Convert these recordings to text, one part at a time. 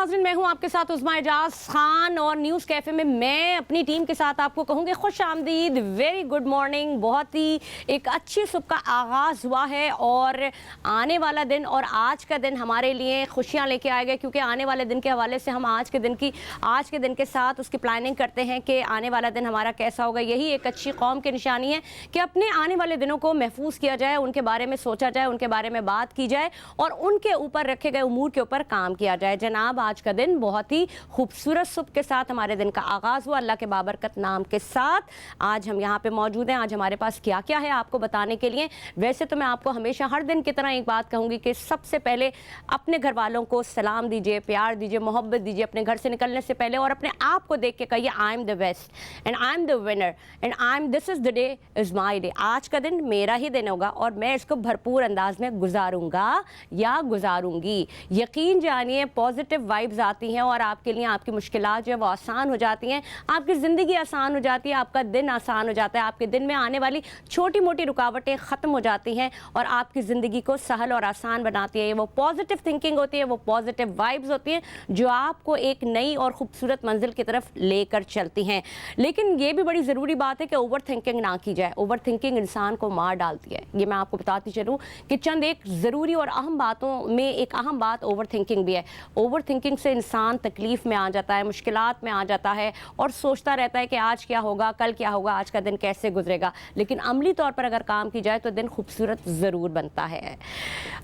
नाज़रीन, मैं हूं आपके साथ उज़्मा एजाज खान और न्यूज़ कैफ़े में मैं अपनी टीम के साथ आपको कहूँगी खुश आमदीद, वेरी गुड मॉर्निंग। बहुत ही एक अच्छी सुबह का आगाज़ हुआ है और आने वाला दिन और आज का दिन हमारे लिए खुशियाँ लेके आएगा, क्योंकि आने वाले दिन के हवाले से हम आज के दिन के साथ उसकी प्लानिंग करते हैं कि आने वाला दिन हमारा कैसा होगा। यही एक अच्छी कौम की निशानी है कि अपने आने वाले दिनों को महफूज किया जाए, उनके बारे में सोचा जाए, उनके बारे में बात की जाए और उनके ऊपर रखे गए उमूर के ऊपर काम किया जाए। जनाब, आज का दिन बहुत ही खूबसूरत सुबह के साथ हमारे दिन का आगाज़ हुआ, अल्लाह के बाबरकत नाम के साथ। आज हम यहाँ पे मौजूद हैं। आज हमारे पास क्या क्या है आपको बताने के लिए। वैसे तो मैं आपको हमेशा हर दिन की तरह एक बात कहूँगी कि सबसे पहले अपने घर वालों को सलाम दीजिए, प्यार दीजिए, मोहब्बत दीजिए अपने घर से निकलने से पहले, और अपने आप को देख के कहिए I am the best and I am the winner and I am this is the day is my day. आज का दिन मेरा ही दिन होगा और मैं इसको भरपूर अंदाज में गुजारूंगा या गुजारूंगी। यकीन जानिए, पॉजिटिव वाइब्स आती हैं और आपके लिए आपकी मुश्किलात जो है वो आसान हो जाती हैं, आपकी ज़िंदगी आसान हो जाती है, आपका दिन आसान हो जाता है, आपके दिन में आने वाली छोटी मोटी रुकावटें ख़त्म हो जाती हैं और आपकी ज़िंदगी को सहल और आसान बनाती है। वो पॉजिटिव थिंकिंग होती है, वो पॉजिटिव वाइब्स होती हैं जो आपको एक नई और ख़ूबसूरत मंजिल की तरफ लेकर चलती हैं। लेकिन ये भी बड़ी ज़रूरी बात है कि ओवर थिंकिंग ना की जाए। ओवर थिंकिंग इंसान को मार डालती है। ये मैं आपको बताती चलूँ कि चंद एक ज़रूरी और अहम बातों में एक अहम बात ओवर थिंकिंग भी है। ओवर थिंकिंग से इंसान तकलीफ़ में आ जाता है, मुश्किलात में आ जाता है और सोचता रहता है कि आज क्या होगा, कल क्या होगा, आज का दिन कैसे गुजरेगा। लेकिन अमली तौर पर अगर काम की जाए तो दिन खूबसूरत ज़रूर बनता है।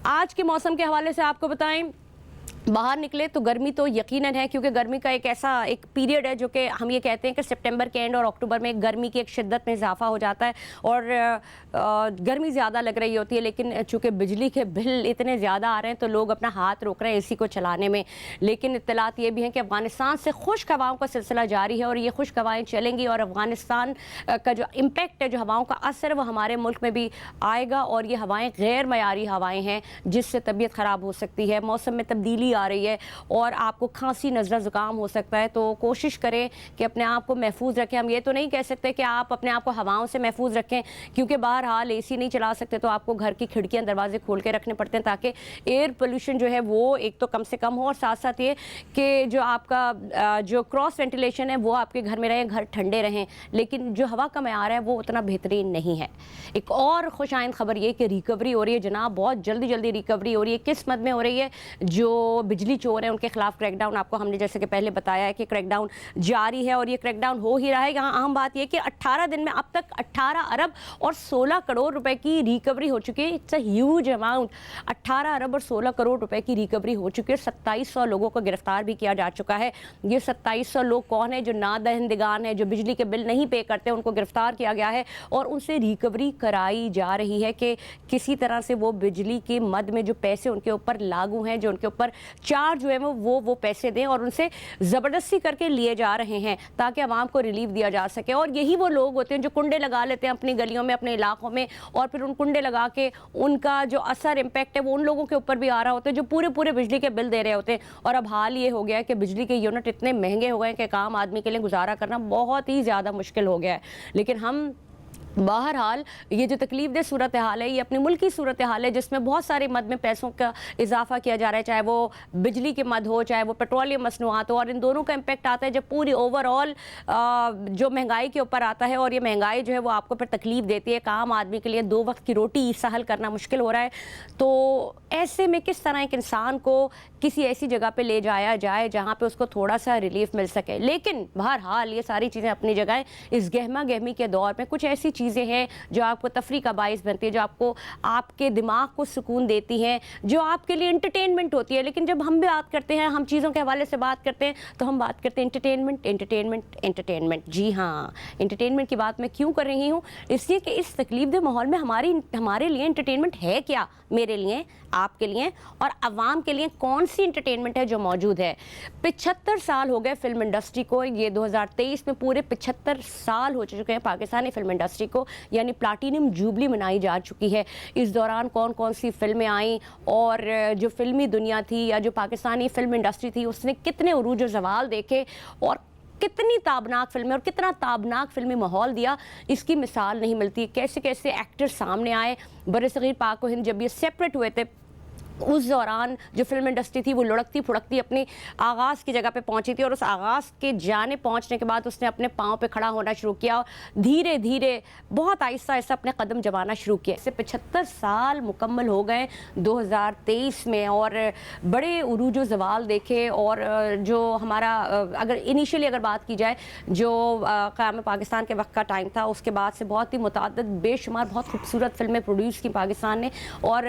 आज के मौसम के हवाले से आपको बताएं, बाहर निकले तो गर्मी तो यकीनन है, क्योंकि गर्मी का एक ऐसा एक पीरियड है जो कि हम ये कहते हैं कि सितंबर के एंड और अक्टूबर में गर्मी की एक शिद्दत में इजाफा हो जाता है और गर्मी ज़्यादा लग रही होती है। लेकिन चूँकि बिजली के बिल इतने ज़्यादा आ रहे हैं तो लोग अपना हाथ रोक रहे हैं एसी को चलाने में। लेकिन इत्तलात ये भी हैं कि अफ़गानिस्तान से खुश्क हवाओं का सिलसिला जारी है और ये खुश्क हवाएँ चलेंगी और अफ़गानिस्तान का जो इम्पेक्ट है, जो हवाओं का असर है, वो हमारे मुल्क में भी आएगा और ये हवाएँ गैर मयारी हवाएँ हैं जिससे तबीयत ख़राब हो सकती है। मौसम में तब्दीली आ रही है और आपको खांसी, नज़ला, ज़ुकाम हो सकता है। तो कोशिश करें कि अपने आप को महफूज रखें। हम ये तो नहीं कह सकते कि आप अपने आप को हवाओं से महफूज रखें, क्योंकि बहरहाल एसी नहीं चला सकते तो आपको घर की खिड़कियां दरवाजे खोल के रखने पड़ते हैं ताकि एयर पोल्यूशन जो है वो एक तो कम से कम हो और साथ साथ ये कि जो आपका जो क्रॉस वेंटिलेशन है वो आपके घर में रहे, घर ठंडे रहें। लेकिन जो हवा का मयार है वो उतना बेहतरीन नहीं है। एक और खुशाइंद खबर ये कि रिकवरी हो रही है जनाब, बहुत जल्दी जल्दी रिकवरी हो रही है। किस मद में हो रही है? जो बिजली चोर हैं उनके खिलाफ क्रैकडाउन, आपको हमने जैसे कि पहले बताया है कि क्रैकडाउन जारी है और ये क्रैकडाउन हो ही रहा है। यहाँ अहम बात यह कि 18 दिन में अब तक 18 अरब और 16 करोड़ रुपए की रिकवरी हो चुकी है। It's a huge amount. 18 अरब और 16 करोड़ रुपए की रिकवरी हो चुकी है। 2700 लोगों को गिरफ्तार भी किया जा चुका है। ये 2700 लोग कौन है? जो नादहिंदगान है, जो बिजली के बिल नहीं पे करते, उनको गिरफ्तार किया गया है और उनसे रिकवरी कराई जा रही है कि किसी तरह से वो बिजली के मद में जो पैसे उनके ऊपर लागू हैं, जो उनके ऊपर चार्ज जो है वो पैसे दें, और उनसे ज़बरदस्ती करके लिए जा रहे हैं ताकि आवाम को रिलीफ दिया जा सके। और यही वो लोग होते हैं जो कुंडे लगा लेते हैं अपनी गलियों में, अपने इलाकों में, और फिर उन कुंडे लगा के उनका जो असर इम्पैक्ट है वो उन लोगों के ऊपर भी आ रहा होता है जो पूरे पूरे बिजली के बिल दे रहे होते हैं। और अब हाल ये हो गया है कि बिजली के यूनिट इतने महंगे हो गए हैं कि एक आम आदमी के लिए गुजारा करना बहुत ही ज़्यादा मुश्किल हो गया है। लेकिन हम बहरहाल ये जो तकलीफ दे सूरत हाल है, ये अपने मुल्क की सूरत हाल है जिसमें बहुत सारे मद में पैसों का इजाफा किया जा रहा है, चाहे वो बिजली के मद हो, चाहे वो पेट्रोलियम मसनूआत हो, और इन दोनों का इम्पेक्ट आता है जब पूरी ओवरऑल जो महंगाई के ऊपर आता है। और ये महंगाई जो है वो आपको फिर तकलीफ देती है। एक आम आदमी के लिए 2 वक्त की रोटी सहल करना मुश्किल हो रहा है। तो ऐसे में किस तरह एक इंसान को किसी ऐसी जगह पे ले जाया जाए जहाँ पे उसको थोड़ा सा रिलीफ मिल सके। लेकिन बहरहाल ये सारी चीज़ें अपनी जगह हैं। इस गहमा गहमी के दौर में कुछ ऐसी चीज़ें हैं जो आपको तफरी का बाइस बनती है, जो आपको आपके दिमाग को सुकून देती हैं, जो आपके लिए एंटरटेनमेंट होती है। लेकिन जब हम बात करते हैं, हम चीज़ों के हवाले से बात करते हैं, तो हम बात करते हैं एंटरटेनमेंट, एंटरटेनमेंट, एंटरटेनमेंट। जी हाँ, एंटरटेनमेंट की बात मैं क्यों कर रही हूँ? इसलिए कि इस तकलीफदे माहौल में हमारे लिए एंटरटेनमेंट है क्या? मेरे लिए, आपके लिए और अवाम के लिए कौन सी एंटरटेनमेंट है जो मौजूद है? 75 साल हो गए फिल्म इंडस्ट्री को। ये 2023 में पूरे 75 साल हो चुके हैं पाकिस्तानी फिल्म इंडस्ट्री को, यानी प्लाटिनम जुबली मनाई जा चुकी है। इस दौरान कौन कौन सी फिल्में आई और जो फिल्मी दुनिया थी या जो पाकिस्तानी फिल्म इंडस्ट्री थी उसने कितने उरूज ज़वाल देखे और कितनी ताबनाक फिल्में और कितना ताबनाक फिल्मी माहौल दिया, इसकी मिसाल नहीं मिलती। कैसे कैसे एक्टर्स सामने आए। बरसगीर पाक व हिंद जब ये सेपरेट हुए थे उस दौरान जो फिल्म इंडस्ट्री थी वो लुढ़कती फुढ़कती अपनी आगाज़ की जगह पे पहुंची थी और उस आगाज़ के जाने पहुंचने के बाद उसने अपने पाँव पे खड़ा होना शुरू किया और धीरे धीरे बहुत आहिस्ता आहिस्ता अपने कदम जमाना शुरू किया। इससे 75 साल मुकम्मल हो गए 2023 में और बड़े उरूज व ज़वाल देखे और जो हमारा अगर इनिशियली अगर बात की जाए जो क़याम पाकिस्तान के वक्त का टाइम था, उसके बाद से बहुत ही मुतअद्दिद बेशुमार बहुत खूबसूरत फिल्में प्रोड्यूस की पाकिस्तान ने और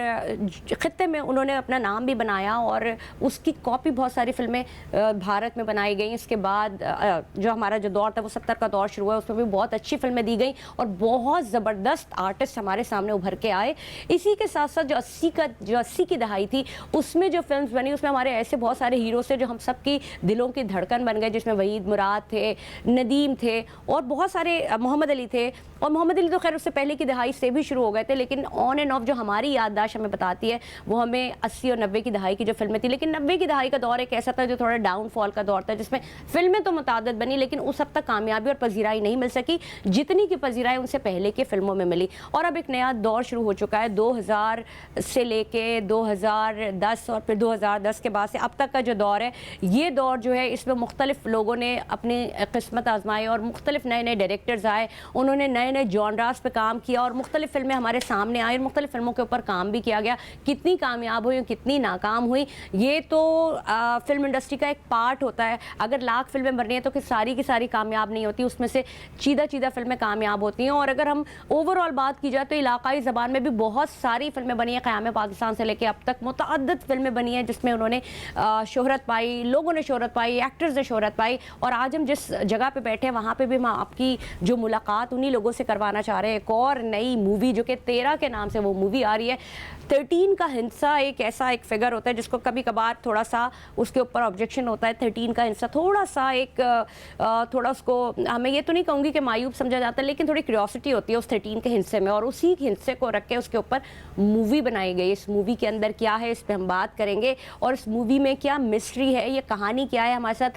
ख़ित्ते में उन्होंने अपना नाम भी बनाया और उसकी कॉपी बहुत सारी फिल्में भारत में बनाई गई। इसके बाद जो हमारा जो दौर था वो 70 का दौर शुरू हुआ, उसमें भी बहुत अच्छी फिल्में दी गई और बहुत ज़बरदस्त आर्टिस्ट हमारे सामने उभर के आए। इसी के साथ साथ जो 80 की दहाई थी उसमें जो फिल्म्स बनी उसमें हमारे ऐसे बहुत सारे हीरोज़ थे जो हम सब की दिलों की धड़कन बन गए, जिसमें वहीद मुराद थे, नदीम थे और बहुत सारे मोहम्मद अली थे। और मोहम्मद अली तो खैर उससे पहले की दहाई से भी शुरू हो गए थे, लेकिन ऑन एंड ऑफ जो हमारी याददाश्त हमें बताती है वो हमें 80 और 90 की दहाई की जो फिल्में थी। लेकिन 90 की दहाई का दौर एक ऐसा था जो थोड़ा डाउनफॉल का दौर था, जिसमें फिल्में तो मुताद्दिद बनी लेकिन उस हद तक कामयाबी और पजीराई नहीं मिल सकी जितनी की पजीराई उनसे पहले के फिल्मों में मिली। और अब एक नया दौर शुरू हो चुका है 2000 से लेके 2010 और फिर 2010 के बाद से अब तक का जो दौर है, ये दौर जो है इसमें मुख्तलिफ लोगों ने अपनी किस्मत आजमाई और मुख्तलिफ नए नए डायरेक्टर्स आए, उन्होंने नए नए जॉनरास पे काम किया और मुख्तलिफ फिल्में हमारे सामने आई और मुख्तलिफ फिल्मों के ऊपर काम भी किया गया। कितनी कामयाब हुई कितनी नाकाम हुई ये तो फिल्म इंडस्ट्री का एक पार्ट होता है। अगर लाख फिल्में बन रही हैं तो कि सारी की सारी कामयाब नहीं होती, उसमें से चीदा फिल्में कामयाब होती हैं। और अगर हम ओवरऑल बात की जाए तो इलाकाई ज़बान में भी बहुत सारी फिल्में बनी हैं, क़याम पाकिस्तान से लेकर अब तक मुतअद्दिद फिल्में बनी हैं जिसमें उन्होंने शोहरत पाई, लोगों ने शोहरत पाई, एक्टर्स ने शोहरत पाई। और आज हम जिस जगह पे बैठे हैं वहाँ पे भी हम आपकी जो मुलाकात उन्हीं लोगों से करवाना चाह रहे हैं। एक और नई मूवी जो कि 13 के नाम से वो मूवी आ रही है। 13 का हिंसा एक ऐसा एक फिगर होता है जिसको कभी कभार थोड़ा सा उसके ऊपर ऑब्जेक्शन होता है। 13 का हिंसा थोड़ा सा एक थोड़ा उसको हमें ये तो नहीं कहूँगी कि मायूब समझा जाता है, लेकिन थोड़ी क्यूरियोसिटी होती है उस 13 के हिंसे में और उसी हिंसे को रख के उसके ऊपर मूवी बनाई गई। इस मूवी के अंदर क्या है इस पर हम बात करेंगे और इस मूवी में क्या मिस्ट्री है, ये कहानी क्या है। हमारे साथ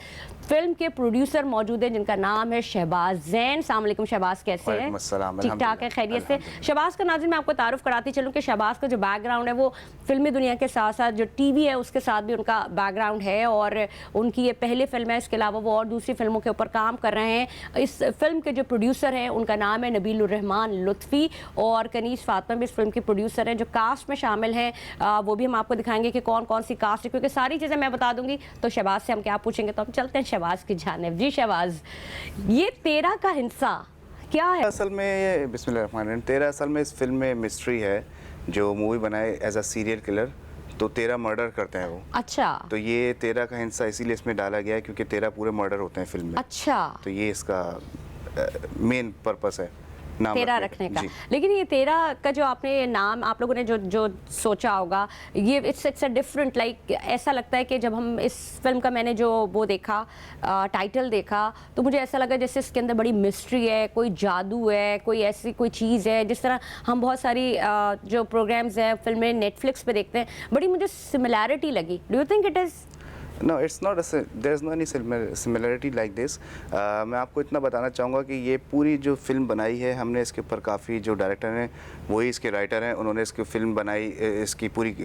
फिल्म के प्रोड्यूसर मौजूद हैं जिनका नाम है शहबाज ज़ैन। अस्सलाम वालेकुम शहबाज, कैसे हैं? ठीक ठाक है, खैरियत से। शहबाज का नाज़रीन मैं आपको तारुफ कराती चलूँ कि शहबाज का जो बैकग्राउंड है वो फिल्मी दुनिया के साथ साथ जो टीवी है उसके साथ भी उनका बैकग्राउंड है और उनकी ये पहली फिल्म है। इसके अलावा वो और दूसरी फिल्मों के ऊपर काम कर रहे हैं। इस फिल्म के जो प्रोड्यूसर हैं उनका नाम है नबीलुर रहमान लुत्फ़ी और कनीज़ फातिमा भी इस फिल्म की प्रोड्यूसर हैं। जो कास्ट में शामिल हैं वो भी हम आपको दिखाएंगे कि कौन कौन सी कास्ट है, क्योंकि सारी चीज़ें मैं बता दूंगी तो शहबाज से हम क्या पूछेंगे। तो हम चलते हैं शहबाज की जानिब। जी शहबाज, ये 13 का हिंसा क्या है? असल में बिस्मिल्लाहिर्रहमानिर्रहीम 13 असल में इस फिल्म में मिस्ट्री है। जो मूवी बनाए एज अ सीरियल किलर तो 13 मर्डर करते हैं वो। अच्छा, तो ये 13 का हिंसा इसीलिए इसमें डाला गया है क्योंकि 13 पूरे मर्डर होते हैं फिल्म में। अच्छा, तो ये इसका मेन पर्पस है नाम 13 रखने का। लेकिन ये 13 का जो आपने नाम आप लोगों ने जो सोचा होगा ये इट्स अ डिफरेंट लाइक ऐसा लगता है कि जब हम इस फिल्म का मैंने जो वो देखा टाइटल देखा तो मुझे ऐसा लगा जैसे इसके अंदर बड़ी मिस्ट्री है, कोई जादू है, कोई ऐसी कोई चीज़ है। जिस तरह हम बहुत सारी जो प्रोग्राम्स हैं फिल्में नेटफ्लिक्स पे देखते हैं, बड़ी मुझे सिमिलैरिटी लगी। Do you think it is? No, it's not there is no any similarity like this. मैं आपको इतना बताना चाहूँगा कि ये पूरी जो फिल्म बनाई है हमने इसके ऊपर काफ़ी जो डायरेक्टर हैं वही इसके राइटर हैं, उन्होंने इसकी फिल्म बनाई, इसकी पूरी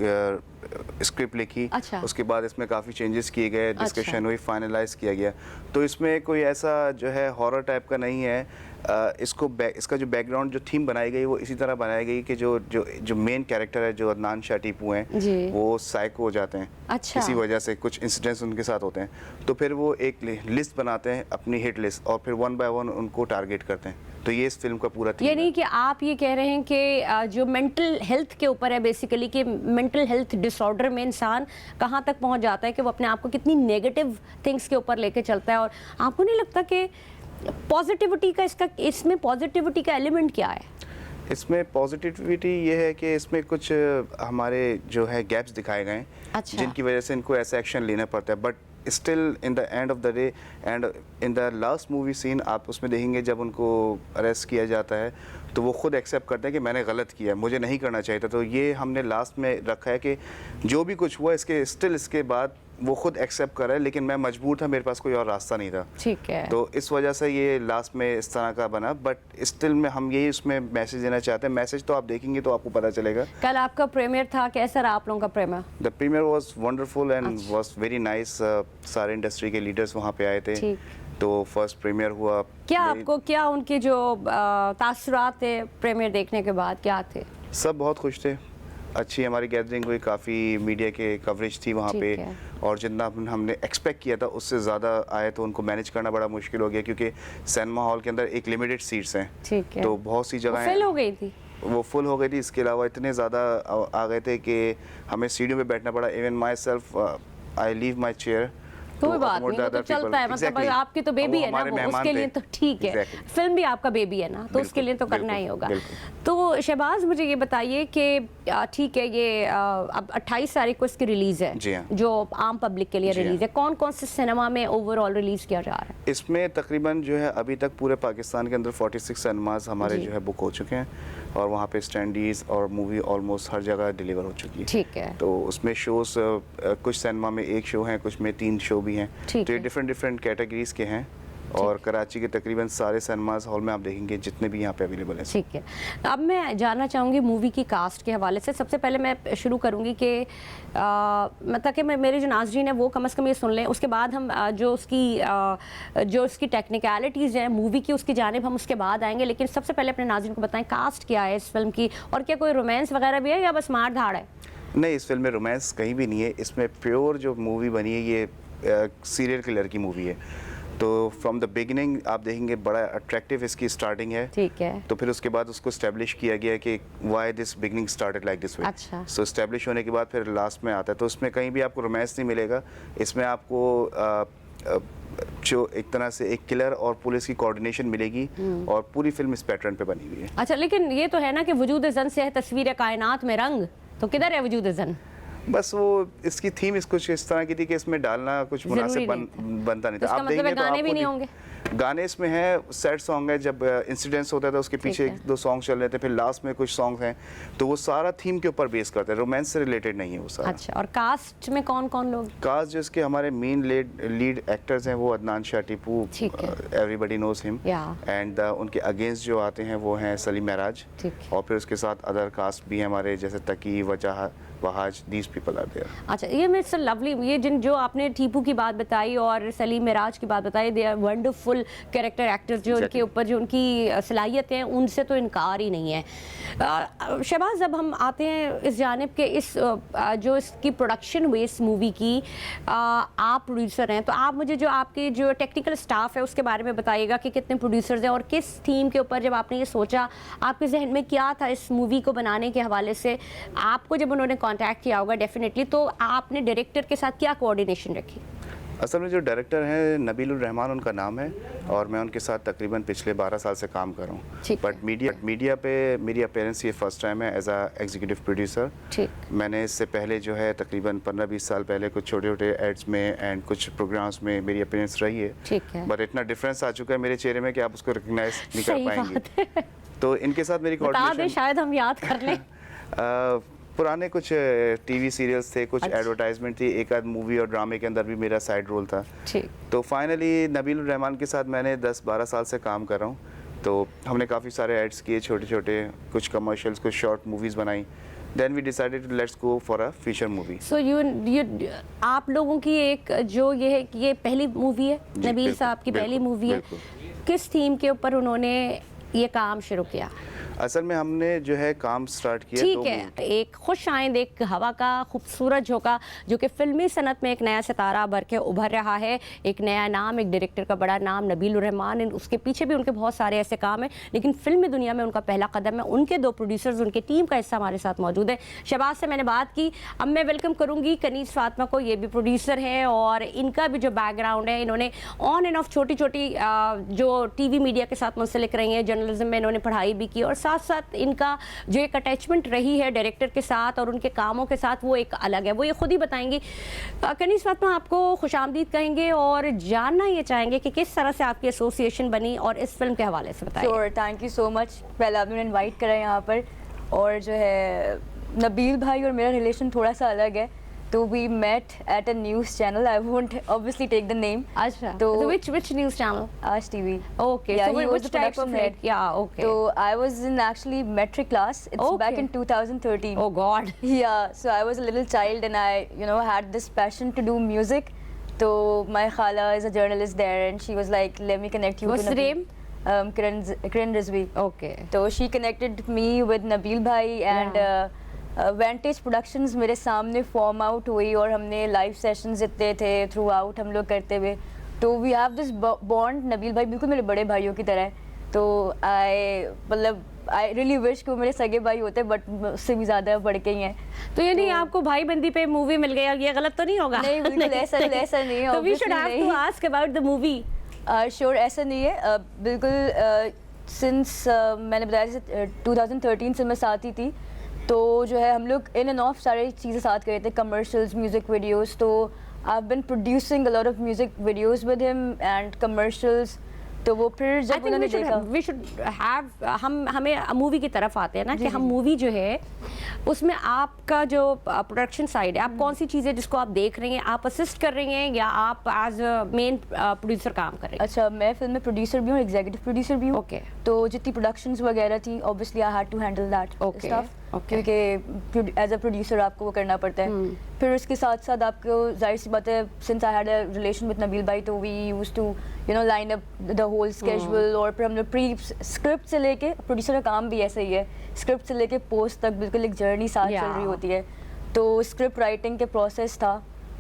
स्क्रिप्ट लिखी। अच्छा। उसके बाद इसमें काफ़ी चेंजेस किए गए, डिस्कशन हुई, फाइनलाइज किया गया। तो इसमें कोई ऐसा जो है हॉरर टाइप का नहीं है। इसका जो बैकग्राउंड जो थीम बनाई गई वो इसी तरह बनाई गई कि जो मेन कैरेक्टर है जो अदनान शाह टीपू हैं वो साइको हो जाते हैं। अच्छा। इसी वजह से कुछ इंसिडेंट्स उनके साथ होते हैं तो फिर वो एक लिस्ट बनाते हैं अपनी हिट लिस्ट और फिर 1 बाय 1 उनको टारगेट करते हैं। तो ये इस फिल्म का पूरा थीम है। यानी कि आप ये कह रहे हैं कि जो मेंटल हेल्थ के ऊपर है बेसिकली कि मेंटल हेल्थ डिसऑर्डर में इंसान कहाँ तक पहुँच जाता है कि वो अपने आप को कितनी नेगेटिव थिंग्स के ऊपर लेके चलता है। और आपको नहीं लगता कि पॉजिटिविटी का इसमें पॉजिटिविटी का एलिमेंट क्या है? इसमें पॉजिटिविटी ये है कि इसमें कुछ हमारे जो है गैप्स दिखाए गए हैं। अच्छा। जिनकी वजह से इनको ऐसा एक्शन लेना पड़ता है। But still in the end of the day and in the last movie scene आप उसमें देखेंगे जब उनको अरेस्ट किया जाता है तो वो खुद एक्सेप्ट करते हैं कि मैंने गलत किया, मुझे नहीं करना चाहिए था। तो ये हमने लास्ट में रखा है कि जो भी कुछ हुआ इसके बाद वो खुद एक्सेप्ट कर रहा है, लेकिन मैं मजबूर था, मेरे पास कोई और रास्ता नहीं था। ठीक है। तो इस वजह से ये लास्ट में इस तरह का बना, बट स्टिल में हम यही उसमें मैसेज देना चाहते हैं। मैसेज तो आप देखेंगे तो आपको पता चलेगा। कल आपका प्रीमियर था, कैसा रहा आप लोगों का premiere? The premiere was wonderful and was very nice. सारे इंडस्ट्री के लीडर्स वहाँ पे आए थे। ठीक। तो फर्स्ट प्रीमियर हुआ। क्या उनके जो तासुरात थे प्रीमियर देखने के बाद, क्या थे? सब बहुत खुश थे। अच्छी हमारी गैदरिंग हुई, काफ़ी मीडिया के कवरेज थी वहाँ पे, और जितना हमने एक्सपेक्ट किया था उससे ज़्यादा आए, तो उनको मैनेज करना बड़ा मुश्किल हो गया, क्योंकि सिनेमा हॉल के अंदर एक लिमिटेड सीट्स हैं। ठीक है। तो बहुत सी जगह फिल हो गई थी, वो फुल हो गई थी। इसके अलावा इतने ज़्यादा आ गए थे कि हमें सीढ़ियों पे बैठना पड़ा। Even my self I leave my chair. कोई बात नहीं, वो तो चलता है। मतलब आपकी तो बेबी है ना, वो उसके लिए तो ठीक है। फिल्म भी आपका बेबी है ना, तो उसके लिए तो करना ही होगा। तो शहबाज, मुझे ये बताइए कि ठीक है, ये अब 28 तारीख को इसकी रिलीज है, जो आम पब्लिक के लिए रिलीज है। कौन कौन से सिनेमा में ओवरऑल रिलीज किया जा रहा है? इसमें तकरीबन जो है अभी तक पूरे पाकिस्तान के अंदर 46 सिनेमाज हमारे जो है बुक हो चुके हैं, और वहाँ पे स्टैंडीज और मूवी ऑलमोस्ट हर जगह डिलीवर हो चुकी है। ठीक है। तो उसमें शोज कुछ सिनेमा में 1 शो हैं, कुछ में 3 शो भी हैं। तो ये डिफरेंट कैटेगरीज के हैं, और कराची के तकरीबन सारे सिनेमाज हॉल में आप देखेंगे जितने भी यहाँ पे अवेलेबल हैं। ठीक है। अब मैं जानना चाहूँगी मूवी की कास्ट के हवाले से। सबसे पहले मैं शुरू करूँगी कि मतलब कि मेरे जो नाज़रीन है वो कम से कम ये सुन लें, उसके बाद हम जो उसकी टेक्निकलिटीज़ हैं मूवी की, उसकी जानिब हम उसके बाद आएंगे। लेकिन सबसे पहले अपने नाज़रीन को बताएं कास्ट क्या है इस फिल्म की, और क्या कोई रोमांस वगैरह भी है या बस मार धाड़ है? नहीं, इस फिल्म में रोमांस कहीं भी नहीं है। इसमें प्योर जो मूवी बनी है ये सीरियल किलर की मूवी है। तो फ्रॉम द बिगिनिंग आप देखेंगे बड़ा अट्रैक्टिव इसकी स्टार्टिंग है। ठीक है। तो फिर उसके बाद उसको स्टैब्लिश किया गया कि why this beginning started like this way. अच्छा। सो स्टैब्लिश होने के बाद फिर लास्ट में आता है, तो उसमें कहीं भी आपको रोमांस नहीं मिलेगा। इसमें आपको जो एक तरह से एक किलर और पुलिस की कोऑर्डिनेशन मिलेगी, और पूरी फिल्म इस पैटर्न पे बनी हुई है। अच्छा, लेकिन ये तो है ना कि वजूद ज़न से है तस्वीर कायनात में रंग, तो किधर है वजूद ज़न? बस वो इसकी थीम कुछ इस तरह की थी कि इसमें डालना कुछ मुनासिब बनता नहीं था। आप देखेंगे तो गाने भी नहीं होंगे? गाने इसमें हैं, सैड सॉन्ग है, जब इंसिडेंट्स होता था उसके पीछे 1-2 सॉन्ग चल रहे थे, फिर लास्ट में कुछ सॉन्ग्स हैं, तो वो सारा थीम के ऊपर बेस करते हैं, रोमांस से रिलेटेड नहीं है वो सारा। अच्छा, और कास्ट में कौन कौन लोग? कास्ट जो इसके हमारे मेन लीड एक्टर्स हैं वो Adnan Shah Tipu, everybody knows him, and उनके अगेंस्ट जो आते हैं वो हैं सलीम महराज, और फिर उसके साथ अदर कास्ट भी हैं हमारे, जैसे Taqi, Wahaj, these people are there. अच्छा, ये मिस्टर लवली, ये जो आपने टीपू की बात बताई और सलीम महराज की बात बताई, they are wonderful character actors, जो उनके ऊपर जो उनकी सलाहियत है उनसे तो इनकार ही नहीं है। शहबाज, जब हम आते हैं इस जानिब के जो इसकी प्रोडक्शन हुई इस मूवी की, आप प्रोड्यूसर हैं, तो आप मुझे जो आपके जो टेक्निकल स्टाफ है उसके बारे में बताइएगा कि कितने प्रोड्यूसर्स हैं, और किस थीम के ऊपर जब आपने ये सोचा, आपके जहन में क्या था इस मूवी को बनाने के हवाले से? आपको जब उन्होंने कांटेक्ट किया होगा डेफिनेटली, तो आपने डायरेक्टर के साथ क्या कोऑर्डिनेशन रखी? असल में जो डायरेक्टर हैं नबीलुर रहमान उनका नाम है, और मैं उनके साथ तकरीबन पिछले 12 साल से काम कर रहा हूँ। बट मीडिया पे मेरी अपीयरेंस ये फर्स्ट टाइम है एज अ एग्जीक्यूटिव प्रोड्यूसर। मैंने इससे पहले जो है तकरीबन 15-20 साल पहले कुछ छोटे छोटे एड्स में एंड कुछ प्रोग्राम्स में मेरी अपीयरेंस रही है, बट इतना डिफरेंस आ चुका है मेरे चेहरे में कि आप उसको रिकग्नाइज नहीं कर पाएंगे। तो इनके साथ मेरी कोऑर्डिनेशन, शायद हम याद कर लें। पुराने कुछ टीवी सीरियल्स थे, कुछ एडवर्टाइजमेंट थी, एक आध मूवी और ड्रामे के अंदर भी मेरा साइड रोल था। तो फाइनली नबीलुर रहमान के साथ मैंने 10-12 साल से काम कर रहा हूँ। तो हमने काफ़ी सारे एड्स किए, छोटे छोटे, कुछ कमर्शियल्स, कुछ शॉर्ट मूवीज़ बनाई। Then we decided let's go for a feature movie. So आप लोगों की एक जो ये है कि ये पहली मूवी है, नबील साहब की पहली मूवी है। किस थीम के ऊपर उन्होंने ये काम शुरू किया? असल में हमने जो है काम स्टार्ट किया, ठीक है, एक खुश आइंद एक हवा का खूबसूरत झोंका जो कि फिल्मी सनत में एक नया सितारा भर के उभर रहा है, एक नया नाम, एक डायरेक्टर का बड़ा नाम नबीलुर रहमान। उसके पीछे भी उनके बहुत सारे ऐसे काम हैं, लेकिन फिल्मी दुनिया में उनका पहला कदम है। उनके 2 प्रोड्यूसर्स, उनके टीम का हिस्सा हमारे साथ मौजूद है। शहबाज से मैंने बात की, अब मैं वेलकम करूँगी कनीज़ फातिमा को। ये भी प्रोड्यूसर है और इनका भी जो बैकग्राउंड है, इन्होंने ऑन एंड ऑफ छोटी छोटी जो टीवी मीडिया के साथ मुंसलिक रही हैं, जर्नलिज्म में इन्होंने पढ़ाई भी की, और साथ साथ इनका जो एक अटैचमेंट रही है डायरेक्टर के साथ और उनके कामों के साथ वो एक अलग है, वो ये खुद ही बताएंगी। कनीज़ फातिमा, आपको खुशामदीद कहेंगे और जानना ये चाहेंगे कि किस तरह से आपकी एसोसिएशन बनी, और इस फिल्म के हवाले से बताइए। Sure, thank you so much. पहले आपने इनवाइट करा यहाँ पर, और जो है नबील भाई और मेरा रिलेशन थोड़ा सा अलग है। तो we met at a news channel. I won't obviously take the name. अच्छा, तो so which news channel? Aaj TV. Okay, Yeah, so he was which the type of production head. Yeah, okay. So I was in actually metric class. It's back Okay. in 2013. Oh God. Yeah, so I was a little child and I, had this passion to do music. So my khala is a journalist there and she was like, let me connect you What's to the Nabil. name? Kiran Rizvi. Okay. So she connected me with Nabil bhai and Vantage Productions मेरे सामने form out हुई और हमने live sessions जितने थे through out हम लोग करते हुए तो we have this bond Nabeel भाई बिल्कुल मेरे बड़े भाइयों की तरह है तो आई रियली विश कि वो मेरे सगे भाई होते बट उससे भी ज़्यादा बढ़ के ही हैं तो यानी आपको भाई बंदी पे मूवी मिल गई ये गलत तो नहीं होगा? नहीं बिल्कुल ऐसा नहीं है तो we should obviously have to ask about the movie. Sure ऐसा नहीं है बिल्कुल सिंस मैंने बताया जैसे 2013 से मैं साथ ही थी तो जो है हम लोग इन एंड ऑफ सारी चीज़ें साथ कर रहे थे कमर्शियल्स म्यूज़िक वीडियोस तो I have been producing a lot of music videos with him and commercials तो वो फिर जब उन्होंने देखा वी शुड हैव हमें मूवी की तरफ आते हैं ना कि हम मूवी जो है उसमें आपका जो प्रोडक्शन साइड है आप कौन सी चीज़ें जिसको आप देख रही हैं आप असिस्ट कर रही हैं या आप एज अ मेन प्रोड्यूसर काम कर रही हैं? अच्छा मैं फिल्म में प्रोड्यूसर भी हूँ एग्जीक्यूटिव प्रोड्यूसर भी हूँ Okay. तो जितनी प्रोडक्शंस वगैरह थी obviously I had to handle that Okay, stuff okay. क्योंकि एज अ प्रोड्यूसर आपको वो करना पड़ता है फिर उसके साथ साथ आपको जाहिर सी बात है since I had a relation with Nabeel भाई तो we used to line up the whole schedule और फिर हम लोग प्री स्क्रिप्ट से लेके प्रोड्यूसर का काम भी ऐसा ही है स्क्रिप्ट से लेके पोस्ट तक बिल्कुल एक जर्नी साथ चल रही होती है तो स्क्रिप्ट राइटिंग के प्रोसेस था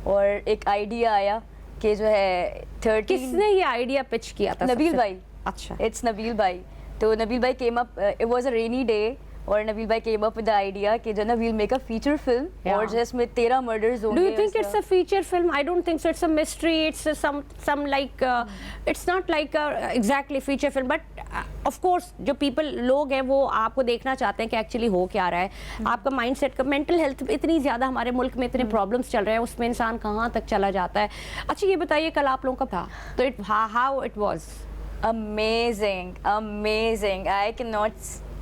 और एक आइडिया आया कि जो है 13 किसने ये आइडिया पिच किया था? नबील सबसे? भाई अच्छा. इट्स नबील भाई तो नबील भाई came up it was a rainy day और नबील भाई came up with the idea कि जो ना we'll make a feature film Yeah. और जिसमें 13 मर्डर्स होंगे Do you think it's a feature film? I don't think so. It's a mystery. It's some like it's not like a exactly feature film, but of course जो people लोग हैं वो आपको देखना चाहते हैं कि एक्चुअली हो क्या रहा है आपका माइंडसेट का मेंटल हेल्थ इतनी ज़्यादा हमारे मुल्क में इतने प्रॉब्लम्स चल रहे हैं उसमें इंसान कहाँ तक चला जाता है. अच्छा ये बताइए कल आप लोगों का था तो it how it was? amazing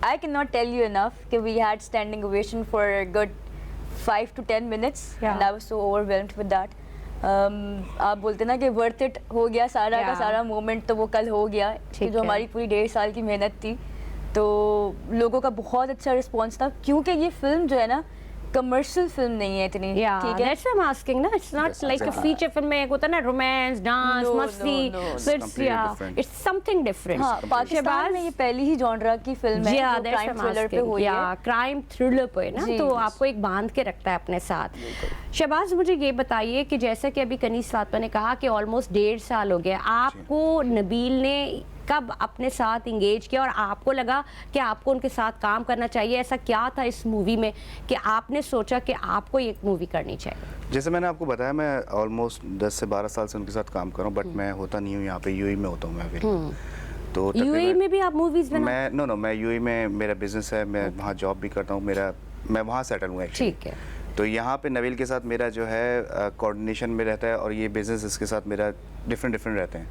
I cannot tell you enough कि we had standing ovation for a good 5 to 10 minutes and I was so overwhelmed with that आप बोलते ना कि वर्थ इट हो गया सारा का सारा मोमेंट तो वो कल हो गया कि जो हमारी पूरी 1.5 साल की मेहनत थी तो लोगों का बहुत अच्छा रिस्पॉन्स था क्योंकि ये फिल्म जो है ना कमर्शियल फिल्म नहीं है इतनी Yeah, ठीक है that's what I'm asking. No, it's not Yes, like a exactly. feature film में एक होता है ना romance, dance, No, मस्ती. no, no. So it's Completely different. it's something different. हाँ पाकिस्तान में ये पहली ही जॉनरा की फिल्म है Yeah, जो that's crime what I'm thriller पे asking. हुई है Yeah, crime thriller पे ना जी, तो जी. आपको एक बांध के रखता है अपने साथ. शहबाज मुझे ये बताइए कि जैसा कि अभी कनीस फातिमा ने कहा कि ऑलमोस्ट 1.5 साल हो गया आपको नबील ने कब अपने साथ इंगेज किया और आपको लगा कि आपको उनके साथ काम करना चाहिए ऐसा क्या था इस मूवी में कि आपने सोचा कि आपको ये मूवी करनी चाहिए? जैसे मैंने आपको बताया मैं ऑलमोस्ट 10 से 12 साल से उनके साथ काम कर रहा हूँ बट मैं होता नहीं हूँ यहाँ पे यूएई में होता हूँ मैं अभी तो यूएई तकरीबन- में भी आप मूवीज बना? मैं यूएई में मेरा बिजनेस है मैं वहाँ जॉब भी करता हूँ मैं वहाँ सेटल हूँ एक्चुअली ठीक है. तो यहाँ पे नबील के साथ मेरा जो है कोऑर्डिनेशन में रहता है और ये बिजनेस इसके साथ मेरा डिफरेंट रहते हैं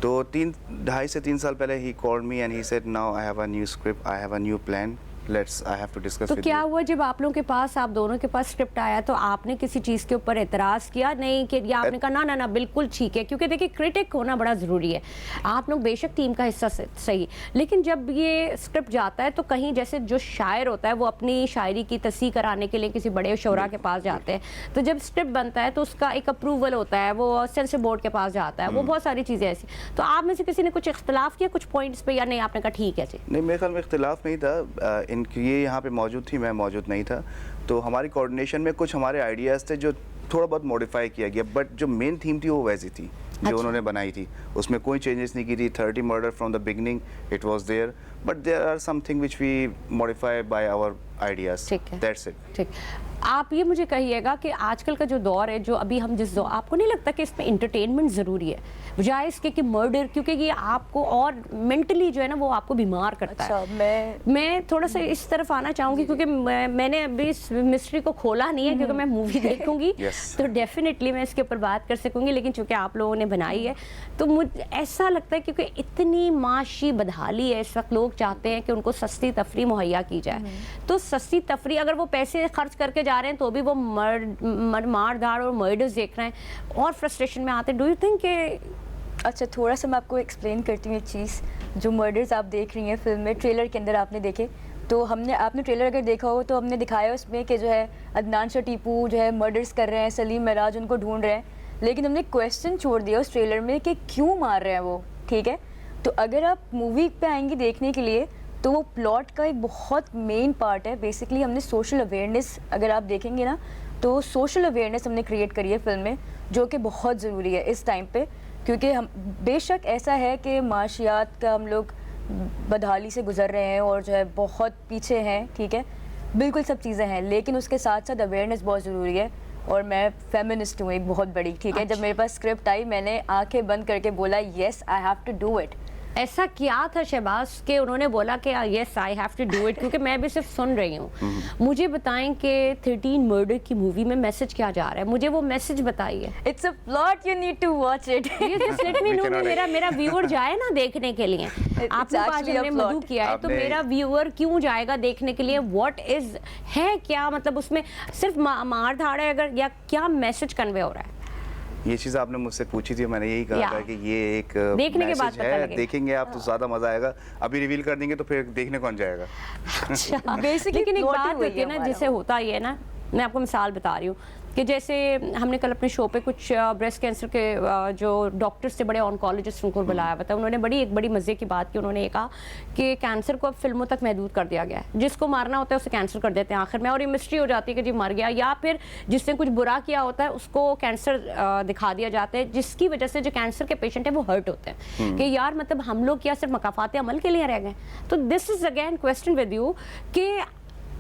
तो 2.5 से 3 साल पहले ही called me and he said now I have a new script I have a new plan let's I have to discuss तो विद क्या यू हुआ जब आप लोगों के पास आप दोनों के पास स्क्रिप्ट आया तो आपने किसी चीज़ के ऊपर एतराज़ किया नहीं कि या आपने कहा ना बिल्कुल ठीक है क्योंकि देखिए क्रिटिक होना बड़ा ज़रूरी है आप लोग बेशक टीम का हिस्सा सही लेकिन जब ये स्क्रिप्ट जाता है तो कहीं जैसे जो शायर होता है वो अपनी शायरी की तस्सीह कराने के लिए किसी बड़े शोरा के पास जाते हैं तो जब स्क्रिप्ट बनता है तो उसका एक अप्रूवल होता है वो सेंसर बोर्ड के पास जाता है वो बहुत सारी चीज़ें ऐसी तो आप में से किसी ने कुछ इख्तलाफ किया कुछ पॉइंट्स पे या नहीं आपने कहा ठीक है जी? नहीं मेरे ख्याल में इख्तिलाफ नहीं था इनकी ये यहाँ पे मौजूद थी मैं मौजूद नहीं था तो हमारी कोऑर्डिनेशन में कुछ हमारे आइडियाज़ थे जो थोड़ा बहुत मॉडिफाई किया गया बट जो मेन थीम थी वो वैसी थी जो उन्होंने बनाई थी उसमें कोई चेंजेस नहीं की थी 30 murder from the beginning it was there but there are something which we modify by our ideas ठीक है. That's it. ठीक आप ये मुझे कहिएगा कि आजकल का जो दौर है जो अभी हम जिस दौर आपको नहीं लगता कि इसमें इंटरटेनमेंट ज़रूरी है बजाय इसके कि मर्डर क्योंकि ये आपको और मेंटली जो है ना वो आपको बीमार करता है. अच्छा मैं थोड़ा सा इस तरफ आना चाहूँगी क्योंकि मैंने अभी इस मिस्ट्री को खोला नहीं है क्योंकि मैं मूवी देखूंगी Yes. तो डेफिनेटली मैं इसके ऊपर बात कर सकूंगी लेकिन चूंकि आप लोगों ने बनाई है तो मुझे ऐसा लगता है क्योंकि इतनी माशी बदहाली है इस वक्त लोग लोग चाहते हैं कि उनको सस्ती तफरी मुहैया की जाए। तो सस्ती तफरी, अगर वो पैसे खर्च करके जा रहे हैं तो भी वो मार धाड़ और मर्डर्स देख रहे हैं और फ्रस्ट्रेशन में आते हैं। डू यू थिंक कि अच्छा, थोड़ा सा मैं आपको एक्सप्लेन करती हूँ एक चीज़। जो मर्डर्स आप देख रही हैं फिल्म में, ट्रेलर के अंदर आपने देखे, तो आपने ट्रेलर अगर देखा हो तो हमने दिखाया उसमें कि जो है अदनान शाह टीपू जो है मर्डर्स कर रहे हैं, सलीम महराज उनको ढूंढ रहे हैं, लेकिन हमने क्वेश्चन छोड़ दिया उस ट्रेलर में कि क्यों मार रहे हैं वो, ठीक है। तो अगर आप मूवी पे आएंगी देखने के लिए तो वो प्लॉट का एक बहुत मेन पार्ट है। बेसिकली हमने सोशल अवेयरनेस, अगर आप देखेंगे ना तो सोशल अवेयरनेस हमने क्रिएट करी है फिल्म में, जो कि बहुत ज़रूरी है इस टाइम पे, क्योंकि हम बेशक ऐसा है कि माशियात का हम लोग बदहाली से गुजर रहे हैं और जो है बहुत पीछे हैं, ठीक है, बिल्कुल सब चीज़ें हैं, लेकिन उसके साथ साथ अवेयरनेस बहुत ज़रूरी है। और मैं फेमिनिस्ट हूँ एक बहुत बड़ी, ठीक है। जब मेरे पास स्क्रिप्ट आई मैंने आंखें बंद करके बोला yes I have to do it. ऐसा क्या था शहबाज कि उन्होंने बोला कि yes I have to do it? क्योंकि मैं भी सिर्फ सुन रही हूँ। मुझे बताएं कि 13 मर्डर की मूवी में मैसेज क्या जा रहा है, मुझे वो मैसेज बताइए। It's a plot, you need to watch it. Just let me know, मेरा व्यूअर जाए ना देखने के लिए। आपको आज हमने मधु किया है तो मेरा व्यूअर क्यों जाएगा देखने के लिए? व्हाट इज है, क्या मतलब उसमें सिर्फ मार धाड़ है अगर, या क्या मैसेज कन्वे हो रहा है? ये चीज़ आपने मुझसे पूछी थी, मैंने यही कहा था कि ये एक देखने के बाद मैसेज पता है, लगेगा। देखेंगे आप तो ज़्यादा मज़ा आएगा। अभी रिवील कर देंगे तो फिर देखने कौन जाएगा। अच्छा, बेसिकली लेकिन एक plot बात ही वही होती है है ना, हमारा। जैसे होता ही है ना, मैं आपको मिसाल बता रही हूँ कि जैसे हमने कल अपने शो पे कुछ ब्रेस्ट कैंसर के जो डॉक्टर्स थे, बड़े ऑन्कोलॉजिस्ट, उनको बुलाया हुआ था। उन्होंने एक बड़ी मज़े की बात की। उन्होंने ये कहा कि कैंसर को अब फिल्मों तक महदूद कर दिया गया है, जिसको मारना होता है उसे कैंसर कर देते हैं आखिर में, और ये मिस्ट्री हो जाती है कि जी मर गया, या फिर जिसने कुछ बुरा किया होता है उसको कैंसर दिखा दिया जाता है, जिसकी वजह से जो कैंसर के पेशेंट है वो हर्ट होते हैं कि यार मतलब हम लोग क्या सिर्फ मकाफात अमल के लिए रह गए? तो this is again question with you कि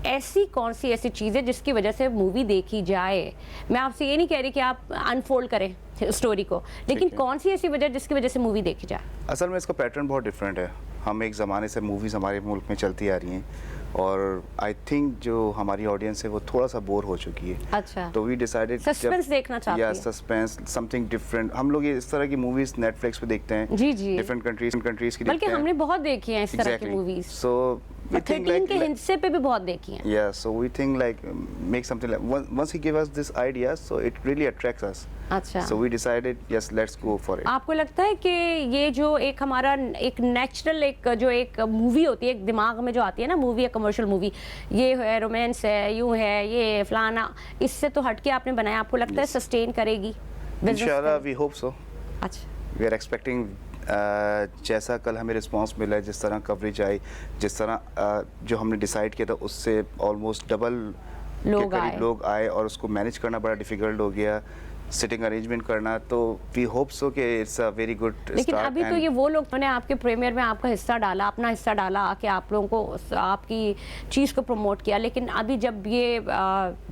ऐसी कौन सी ऐसी चीज़ है जिसकी वजह से मूवी देखी जाए? मैं आपसे ये नहीं कह रही कि आप अनफोल्ड करें स्टोरी को, लेकिन कौन सी ऐसी वजह जिसकी वजह से मूवी देखी जाए? असल में इसका पैटर्न बहुत डिफरेंट है। हम एक ज़माने से मूवीज़ हमारे मुल्क में चलती आ रही हैं और आई थिंक जो हमारी ऑडियंस है वो थोड़ा सा बोर हो चुकी है। अच्छा, तो वी डिसाइडेड सस्पेंस देखना चाहती या है। Suspense, something different. हम लोग ये इस तरह की मूवीज़ नेटफ्लिक्स पे देखते हैं, जी जी, डिफरेंट कंट्रीज की बल्कि देखते हैं। हमने बहुत देखी हैं इस तरह की मूवीज। सो we think 13 के like हिस्से पे भी बहुत देखी हैं। yeah, so we think like make something like once he gave us this idea, so it really attracts us. अच्छा, So we decided yes, let's go for it. आपको लगता है कि ये जो एक हमारा एक नेचुरल एक जो एक मूवी होती है, एक दिमाग में जो आती है ना मूवी या कमर्शियल मूवी, ये है रोमांस है, यूं है, ये फलाना, इससे तो हटके आपने बनाया, आपको लगता है सस्टेन करेगी? Inshallah, we hope so. अच्छा, We are expecting जैसा कल हमें रिस्पांस मिला है, जिस तरह कवरेज आई, जिस तरह जो हमने डिसाइड किया था उससे ऑलमोस्ट डबल लोग आए और उसको मैनेज करना बड़ा डिफिकल्ट हो गया, सिटिंग अरेंजमेंट करना। तो वी होप सो कि it's a very good start. लेकिन अभी तो ये वो लोग ने आपके प्रीमियर में आपका हिस्सा डाला, अपना हिस्सा डाला, आके आप लोगों को आपकी चीज़ को प्रमोट किया, लेकिन अभी जब ये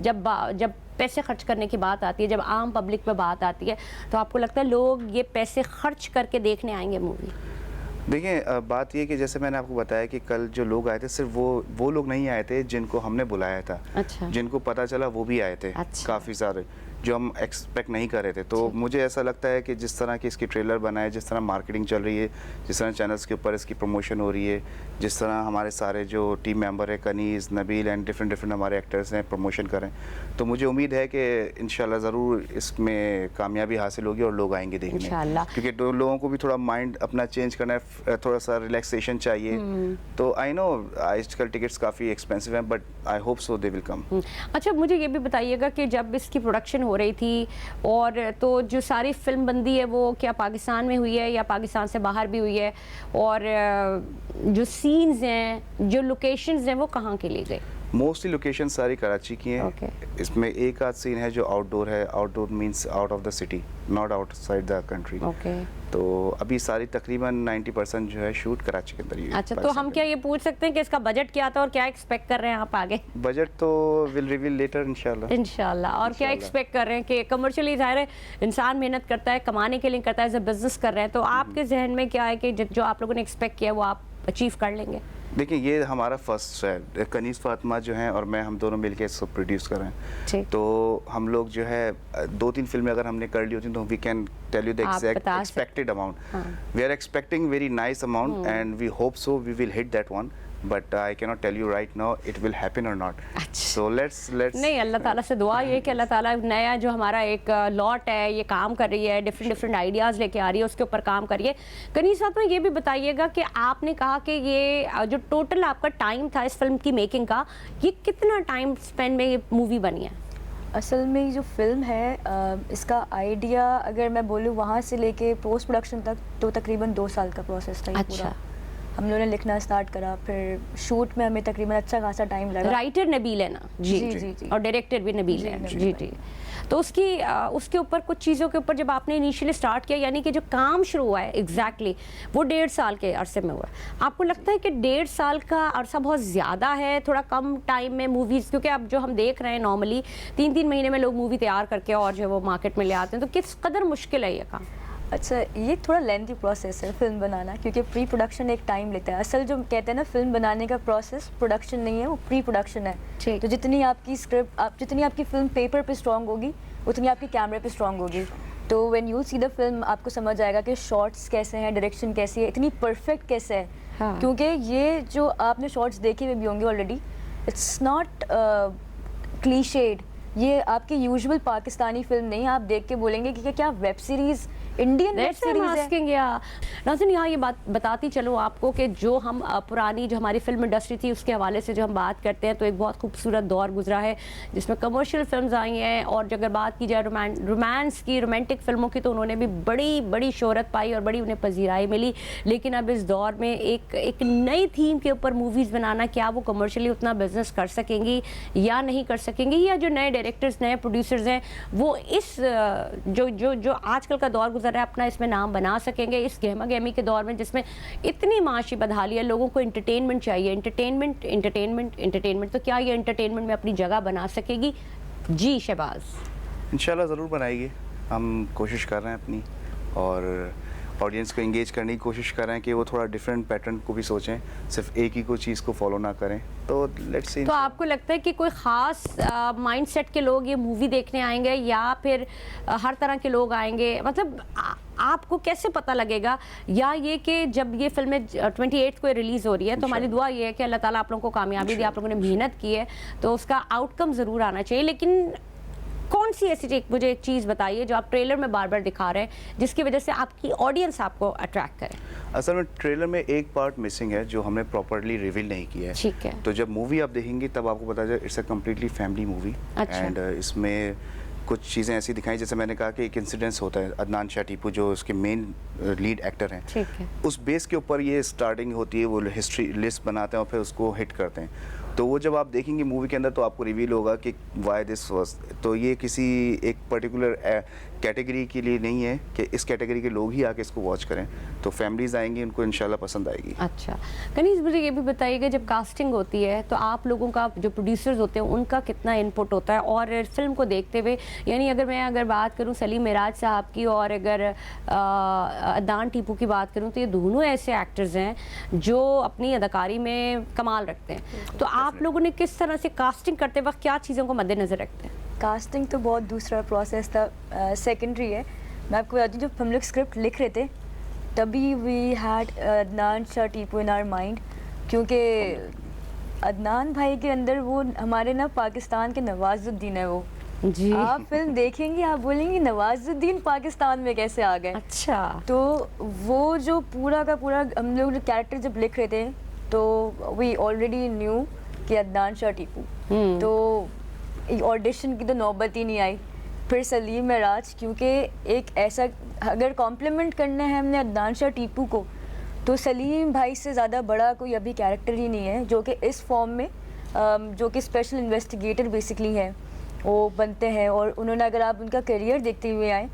जब पैसे खर्च करने की बात आती है, जब आम पब्लिक पे बात आती है, तो आपको लगता है लोग ये पैसे खर्च करके देखने आएंगे मूवी? देखिए बात ये कि जैसे मैंने आपको बताया कि कल जो लोग आए थे सिर्फ वो लोग नहीं आए थे जिनको हमने बुलाया था। अच्छा, जिनको पता चला वो भी आए थे। अच्छा, काफ़ी सारे जो हम एक्सपेक्ट नहीं कर रहे थे। तो मुझे ऐसा लगता है कि जिस तरह की इसकी ट्रेलर बनाए, जिस तरह मार्केटिंग चल रही है, जिस तरह चैनल्स के ऊपर इसकी प्रमोशन हो रही है, जिस तरह हमारे सारे जो टीम मेंबर है, कनीज़, नबील एंड डिफरेंट हमारे एक्टर्स हैं प्रमोशन करें, तो मुझे उम्मीद है कि इंशाल्लाह ज़रूर इसमें कामयाबी हासिल होगी और लोग आएंगे देखने। इंशाल्लाह। क्योंकि लोगों को भी थोड़ा माइंड अपना चेंज करना है, थोड़ा सा रिलैक्सेशन चाहिए। तो आई नो आजकल टिकट्स काफ़ी एक्सपेंसिव हैं, but I hope so they will come. अच्छा, मुझे ये भी बताइएगा कि जब इसकी प्रोडक्शन हो रही थी और तो जो सारी फिल्म बंदी है वो क्या पाकिस्तान में हुई है या पाकिस्तान से बाहर भी हुई है, और जो सीन्स हैं, जो लोकेशंस हैं, वो कहाँ के लिए गए? मोस्टली लोकेशन सारी कराची की हैं। Okay. इसमें एक आध सीन है जो आउटडोर है। Outdoor means out of the city, not outside the country. Okay, तो अभी सारी तकरीबन 90% जो है शूट कराची के अंदर ही है। अच्छा, तो हम क्या ये पूछ सकते हैं कि इसका बजट क्या था और क्या एक्सपेक्ट कर रहे हैं आप आगे? बजट तो विल रिवील लेटर इंशाल्लाह। इंशाल्लाह। और क्या इंशाल्लाह। एक्सपेक्ट कर रहे हैं कि कमर्शियली ज़ाहिर है इंसान मेहनत करता है, कमाने के लिए करता है, एज अ बिजनेस कर रहे हैं, तो आपके जहन में क्या है कि जो आप लोगों ने एक्सपेक्ट किया वो आप अचीव कर लेंगे? देखिए ये हमारा फर्स्ट है, कनीज़ फातिमा जो हैं और मैं, हम दोनों मिलके इसको प्रोड्यूस कर रहे हैं। ठीक। तो हम लोग जो है 2-3 फिल्में अगर हमने कर ली होती तो we can tell you the आप एग्जैक्ट बता एक्सपेक्टेड अमाउंट। हाँ। We are expecting very nice amount and we hope so we will hit that one, but I can not tell you right now it will happen और not. So let's नहीं, अल्लाह ताला से दुआ ये कि अल्लाह ताला नया जो हमारा एक लॉट है ये काम कर रही है, डिफरेंट आइडियाज़ लेके आ रही है, उसके ऊपर काम करिए। कनीज़ साहब ये भी बताइएगा कि आपने कहा कि ये जो टोटल आपका टाइम था इस फिल्म की मेकिंग का, ये कितना टाइम स्पेंड में ये मूवी बनी है? असल में ये जो फिल्म है इसका आइडिया अगर मैं बोलूँ वहाँ से लेके पोस्ट प्रोडक्शन तक तो तकरीबन 2 साल का प्रोसेस था ये अच्छा। पूरा। हम लोगों ने लिखना स्टार्ट करा, फिर शूट में हमें तकरीबन अच्छा खासा टाइम लगा। राइटर नबील है ना? जी जी जी। और डायरेक्टर भी नबील जी, है। नबील जी भाई। जी। तो उसके ऊपर कुछ चीज़ों के ऊपर जब आपने इनिशियली स्टार्ट किया, यानी कि जो काम शुरू हुआ है एग्जैक्टली वो 1.5 साल के अरसे में हुआ, आपको लगता है कि 1.5 साल का अरसा बहुत ज़्यादा है, थोड़ा कम टाइम में मूवीज़, क्योंकि अब जो हम देख रहे हैं नॉर्मली 3-3 महीने में लोग मूवी तैयार करके और जो वो मार्केट में ले आते हैं, तो किस कदर मुश्किल है ये काम? अच्छा, ये थोड़ा लेंथी प्रोसेस है फिल्म बनाना, क्योंकि प्री प्रोडक्शन एक टाइम लेता है। असल जो कहते हैं ना फिल्म बनाने का प्रोसेस प्रोडक्शन नहीं है, वो प्री प्रोडक्शन है। ठीक। तो जितनी आपकी स्क्रिप्ट जितनी आपकी फिल्म पेपर पे स्ट्रांग होगी उतनी आपकी कैमरे पे स्ट्रांग होगी। तो when you see the film आपको समझ आएगा कि शॉट्स कैसे हैं, डायरेक्शन कैसी है, इतनी परफेक्ट कैसे है। हाँ। क्योंकि ये जो आपने शॉट्स देखे हुए भी होंगे ऑलरेडी, इट्स नॉट क्लीशेड। ये आपकी यूजुअल पाकिस्तानी फिल्म नहीं है। आप देख के बोलेंगे कि क्या web series, Indian web series है। नाज़रीन, यहाँ ये बात बताती चलो आपको कि जो हम पुरानी जो हमारी फिल्म इंडस्ट्री थी उसके हवाले से जो हम बात करते हैं, तो एक बहुत खूबसूरत दौर गुजरा है जिसमें कमर्शियल फिल्म्स आई हैं, और अगर बात की जाए रोमांस की, रोमांटिक फिल्मों की, तो उन्होंने भी बड़ी शोहरत पाई और बड़ी उन्हें पजीराई मिली। लेकिन अब इस दौर में एक नई थीम के ऊपर मूवीज़ बनाना, क्या वो कमर्शियली उतना बिजनेस कर सकेंगी या नहीं कर सकेंगी, या जो नए डायरेक्टर्स, नए प्रोड्यूसर्स हैं वो इस जो आजकल का दौर गुजर रहा है अपना इसमें नाम बना सकेंगे, इस गहमा गहमी के दौर में जिसमें इतनी माशी बदहाली है, लोगों को एंटरटेनमेंट चाहिए, एंटरटेनमेंट, तो क्या ये एंटरटेनमेंट में अपनी जगह बना सकेगी? जी शहबाज। इंशाल्लाह ज़रूर बनाएगी, हम कोशिश कर रहे हैं अपनी, और ऑडियंस को इंगेज करने की कोशिश कर रहे हैं कि वो थोड़ा डिफरेंट पैटर्न को भी सोचें, सिर्फ एक ही कोई चीज़ को फॉलो ना करें। तो लेट्स सी। तो आपको लगता है कि कोई ख़ास माइंडसेट के लोग ये मूवी देखने आएंगे या फिर हर तरह के लोग आएंगे? मतलब आपको कैसे पता लगेगा, या ये कि जब ये फिल्में 28 को रिलीज़ हो रही है, तो हमारी दुआ ये है कि अल्लाह ताला आप लोगों को कामयाबी दे, आप लोगों ने मेहनत की है तो उसका आउटकम ज़रूर आना चाहिए। लेकिन कौन सी ऐसी मुझे एक चीज़ बताइए जो आप ट्रेलर में बार बार दिखा रहे हैं जिसकी वजह से आपकी ऑडियंस आपको अट्रैक्ट करे? असल में ट्रेलर में एक पार्ट मिसिंग है जो हमने प्रॉपर्ली रिवील नहीं किया है। ठीक है। तो जब मूवी आप देखेंगे तब आपको पता चले it's a completely family movie. अच्छा। एंड इसमें कुछ चीज़ें ऐसी दिखाई, जैसे मैंने कहा कि एक इंसिडेंस होता है, अदनान शाह टीपू जो उसके मेन लीड एक्टर हैं, ठीक है। उस बेस के ऊपर ये स्टार्टिंग होती है, वो हिस्ट्री लिस्ट बनाते हैं और फिर उसको हिट करते हैं। तो वो जब आप देखेंगे मूवी के अंदर तो आपको रिवील होगा कि वाई दिस वाज। तो ये किसी एक पर्टिकुलर कैटेगरी के लिए नहीं है कि इस कैटेगरी के लोग ही आके इसको वॉच करें, तो फैमिलीज आएंगी, उनको इंशाल्लाह पसंद आएगी। अच्छा, कनीज़ मुझे ये भी बताइएगा, जब कास्टिंग होती है तो आप लोगों का, जो प्रोड्यूसर्स होते हैं, उनका कितना इनपुट होता है? और फिल्म को देखते हुए, यानी अगर बात करूं सलीम मिराज साहब की और अगर अदनान टीपू की बात करूं, तो ये दोनों ऐसे एक्टर्स हैं जो अपनी अदाकारी में कमाल रखते हैं। तो आप लोगों ने किस तरह से कास्टिंग करते वक्त क्या चीज़ों को मद्देनज़र रखते हैं? कास्टिंग तो बहुत दूसरा प्रोसेस था, सेकेंडरी है। मैं आपको बताती हूँ, जब हम लोग स्क्रिप्ट लिख रहे थे तभी we had Adnan Shah Tipu in our mind, क्योंकि अदनान भाई के अंदर वो हमारे ना पाकिस्तान के नवाजुद्दीन है वो। जी। आप फिल्म देखेंगे आप बोलेंगे नवाजुद्दीन पाकिस्तान में कैसे आ गए। अच्छा। तो वो जो पूरा का पूरा हम लोग कैरेक्टर जब लिख रहे थे तो वी ऑलरेडी न्यू कि अदनान शाह टीपू। तो ऑडिशन की तो नौबत ही नहीं आई। फिर सलीम मिराज, क्योंकि एक ऐसा अगर कॉम्प्लीमेंट करना है हमने अदनान शाह टीपू को, तो सलीम भाई से ज़्यादा बड़ा कोई अभी कैरेक्टर ही नहीं है जो कि इस फॉर्म में जो कि स्पेशल इन्वेस्टिगेटर बेसिकली है वो बनते हैं। और उन्होंने, अगर आप उनका करियर देखते हुए आए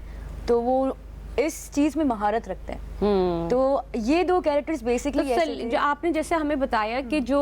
तो वो इस चीज में महारत रखते हैं। तो ये दो कैरेक्टर्स बेसिकली जो आपने जैसे हमें बताया कि जो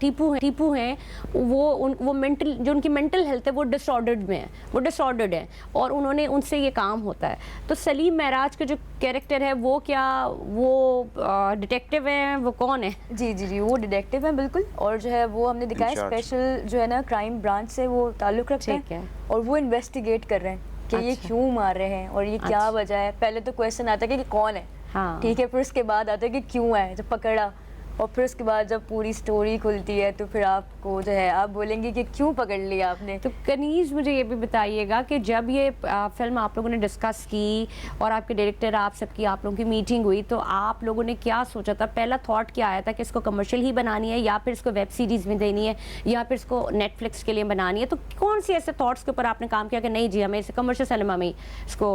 टीपू हैं वो मेंटल, जो उनकी मेंटल हेल्थ है वो डिसऑर्डर्ड है और उन्होंने उनसे ये काम होता है। तो सलीम महराज का जो कैरेक्टर है वो क्या वो डिटेक्टिव है, वो कौन है? जी वो डिटेक्टिव है बिल्कुल, और जो है वो हमने दिखाया स्पेशल जो है ना क्राइम ब्रांच से वो ताल्लुक रखते हैं और वो इन्वेस्टिगेट कर रहे हैं कि ये क्यों मार रहे हैं और ये क्या वजह है। पहले तो क्वेश्चन आता है कि कौन है, ठीक है, फिर उसके बाद आता है कि क्यों है, जब पकड़ा, और फिर उसके बाद जब पूरी स्टोरी खुलती है तो फिर आपको जो है आप बोलेंगे कि क्यों पकड़ लिया आपने। तो कनीज़ मुझे ये भी बताइएगा कि जब ये फिल्म आप लोगों ने डिस्कस की और आपके डायरेक्टर आप सबकी आप लोगों की मीटिंग हुई तो आप लोगों ने क्या सोचा था? पहला थॉट क्या आया था कि इसको कमर्शियल ही बनानी है या फिर इसको वेब सीरीज़ में देनी है या फिर इसको नेटफ्लिक्स के लिए बनानी है? तो कौन सी ऐसे थॉट्स के ऊपर आपने काम किया कि नहीं जी हमें इसे कमर्शियल सिनेमा में ही इसको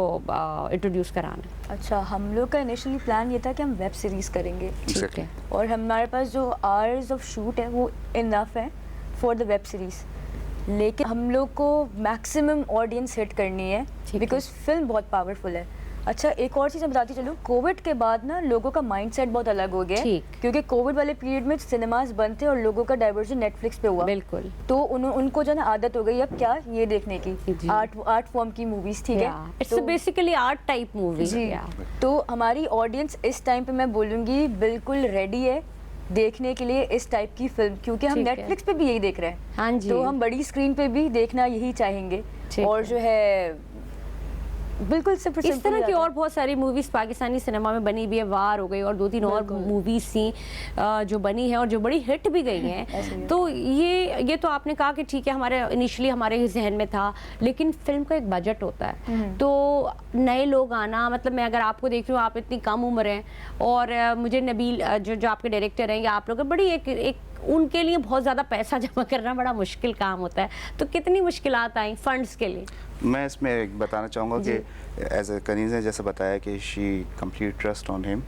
इंट्रोड्यूस कराना है? अच्छा, हम लोग का इनिशियली प्लान ये था कि हम वेब सीरीज़ करेंगे, ठीक है, और हमारे पास जो आवर्स ऑफ शूट है वो इनफ है फॉर द वेब सीरीज़, लेकिन हम लोग को मैक्सिमम ऑडियंस हिट करनी है बिकॉज फिल्म बहुत पावरफुल है। अच्छा, एक और चीज़ मैं बताती चलूँ, कोविड के बाद ना लोगों का माइंडसेट बहुत अलग हो गया है, क्योंकि कोविड वाले पीरियड में सिनेमाज बंद थे और लोगों का डाइवर्जन नेटफ्लिक्स पे हुआ। बिल्कुल। तो उनको जो है ना आदत हो गई अब क्या ये देखने की आर्ट फॉर्म की मूवीज, ठीक है, it's basically art type movie. तो हमारी ऑडियंस इस टाइम पे मैं बोलूँगी बिल्कुल रेडी है देखने के लिए इस टाइप की फिल्म, क्योंकि हम नेटफ्लिक्स पे भी यही देख रहे हैं। हाँ जी। तो हम बड़ी स्क्रीन पे भी देखना यही चाहेंगे, और जो है बिल्कुल इस तरह की और बहुत सारी मूवीज पाकिस्तानी सिनेमा में बनी भी है, वार हो गई और 2-3 और मूवीज थी जो बनी है और जो बड़ी हिट भी गई हैं। तो ये तो आपने कहा कि ठीक है हमारे इनिशियली हमारे जहन में था, लेकिन फिल्म का एक बजट होता है, तो नए लोग आना, मतलब मैं अगर आपको देख रही हूँ आप इतनी कम उम्र हैं और मुझे नबील जो आपके डायरेक्टर हैं या आप लोग बड़ी एक उनके लिए बहुत ज़्यादा पैसा जमा करना बड़ा मुश्किल काम होता है, तो कितनी मुश्किलात आई फंड्स के लिए? मैं इसमें बताना चाहूँगा कि एज ए कनीज़ ने जैसे बताया कि she complete trust on him,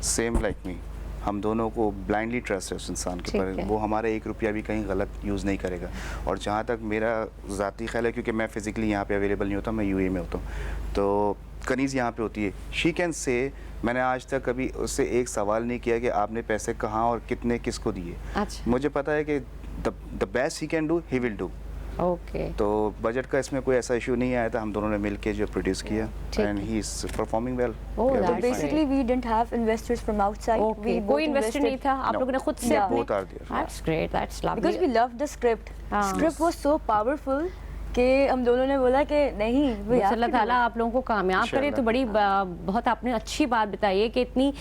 same like me, हम दोनों को ब्लाइंडली ट्रस्ट है उस इंसान के ऊपर, वो हमारा 1 रुपया भी कहीं गलत यूज़ नहीं करेगा। और जहाँ तक मेरा ज़ाती ख्याल है, क्योंकि मैं फ़िज़िकली यहाँ पे अवेलेबल नहीं होता, मैं यूएई में होता हूँ, तो कनीज़ यहाँ पे होती है, शी कैन से, मैंने आज तक कभी उससे एक सवाल नहीं किया कि आपने पैसे कहाँ और कितने किसको दिए। अच्छा। मुझे पता है कि the best he can do he will do. Okay. तो बजट का इसमें कोई ऐसा इशू नहीं आया था, हम दोनों ने मिलके जो प्रोड्यूस किया, and he is performing well. Basically we didn't have investors from outside, कोई इन्वेस्टर नहीं था, आप लोगों ने खुद से both are there. That's great, that's lovely, because we love the script was so powerful कि हम दोनों ने बोला कि नहीं, अल्लाह ताला आप लोगों को कामयाब करे। तो बड़ी बहुत आपने अच्छी बात बताई है कि इतनी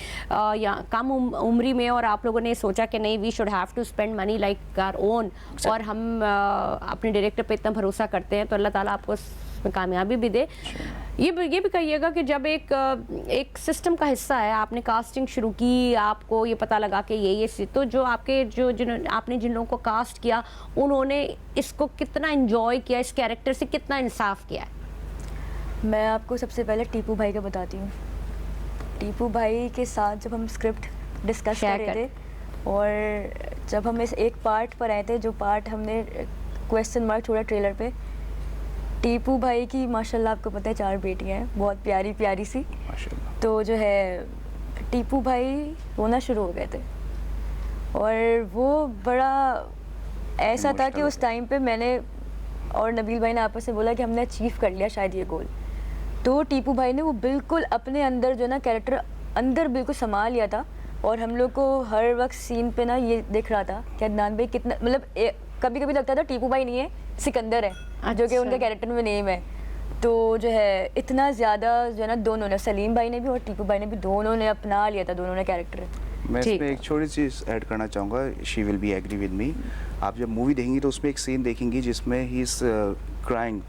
कम उम्री में और आप लोगों ने सोचा कि नहीं we should have to spend money like our own, और हम अपने डायरेक्टर पे इतना भरोसा करते हैं, तो अल्लाह ताला आपको में कामयाबी भी दे। ये भी कहिएगा कि जब एक सिस्टम का हिस्सा है, आपने कास्टिंग शुरू की, आपको ये पता लगा कि ये तो जो आपके आपने जिन लोगों को कास्ट किया उन्होंने इसको कितना एंजॉय किया, इस कैरेक्टर से कितना इंसाफ किया? मैं आपको सबसे पहले टीपू भाई का बताती हूँ। टीपू भाई के साथ जब हम स्क्रिप्ट डिस्कस कर रहे थे और जब हम इस एक पार्ट पर आए थे, जो पार्ट हमने क्वेश्चन मार्क छोड़ा ट्रेलर पे, टीपू भाई की माशाल्लाह आपको पता है 4 बेटियां हैं, बहुत प्यारी प्यारी सी, तो जो है टीपू भाई रोना शुरू हो गए थे और वो बड़ा ऐसा था कि उस टाइम पे मैंने और नबील भाई ने आपस में बोला कि हमने अचीव कर लिया शायद ये गोल। तो टीपू भाई ने वो बिल्कुल अपने अंदर जो ना कैरेक्टर अंदर बिल्कुल संभाल लिया था, और हम लोग को हर वक्त सीन पे ना ये दिख रहा था कि अदनान भाई कितना, मतलब कभी कभी लगता था टीपू भाई नहीं है सिकंदर है, जो कि उनके कैरेक्टर में नेम है। तो जो है इतना ज़्यादा जो है ना दोनों ने, सलीम भाई ने भी और टीपू भाई ने भी, दोनों ने अपना लिया था, दोनों ने कैरेक्टर। मैं इसमें एक छोटी चीज़ ऐड करना चाहूँगा, she will be agree with me. आप जब मूवी देखेंगी तो उसमें एक सीन देखेंगी जिसमें he is crying,